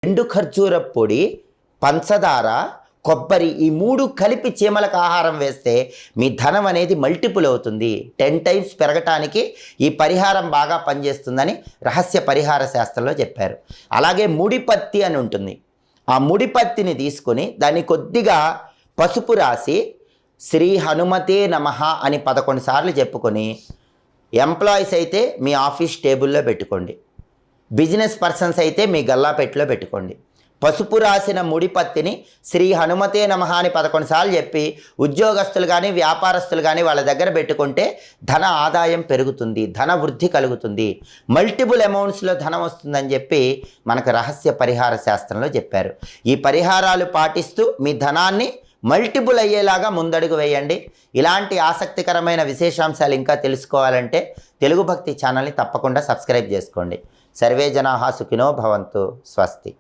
ఎండు ఖర్జూర పొడి, పంచదార, కొబ్బరి ఈ 3 కలిపి చీమలకు ఆహారం వేస్తే మీ ధనం అనేది మల్టిపుల్ అవుతుంది. 10 టైమ్స్ పెరగటానికి ఈ పరిహారం బాగా పనిచేస్తుందని రహస్య పరిహార శాస్త్రంలో చెప్పారు. అలాగే ముడిపత్తి అని ఉంటుంది. ఆ ముడిపత్తిని తీసుకొని దాన్ని కొద్దిగా పసుపు రాసి శ్రీ హనుమతే నమః అని 11 సార్లు చెప్పుకొని ఎంప్లాయీస్ అయితే మీ ఆఫీస్ టేబుల్లో పెట్టుకోండి, బిజినెస్ పర్సన్స్ అయితే మీ గల్లాపెట్టులో పెట్టుకోండి. పసుపు రాసిన ముడిపత్తిని శ్రీ హనుమతే నమః అని 11 సార్లు చెప్పి ఉద్యోగస్తులు కానీ వ్యాపారస్తులు కానీ వాళ్ళ దగ్గర పెట్టుకుంటే ధన ఆదాయం పెరుగుతుంది, ధన వృద్ధి కలుగుతుంది, మల్టిపుల్ అమౌంట్స్లో ధనం వస్తుందని చెప్పి మనకు రహస్య పరిహార శాస్త్రంలో చెప్పారు. ఈ పరిహారాలు పాటిస్తూ మీ ధనాన్ని మల్టిపుల్ అయ్యేలాగా ముందడుగు వేయండి. ఇలాంటి ఆసక్తికరమైన విశేషాంశాలు ఇంకా తెలుసుకోవాలంటే తెలుగు భక్తి ఛానల్ని తప్పకుండా సబ్స్క్రైబ్ చేసుకోండి. సర్వే జనాః సుఖినో భవంతు. స్వస్తి.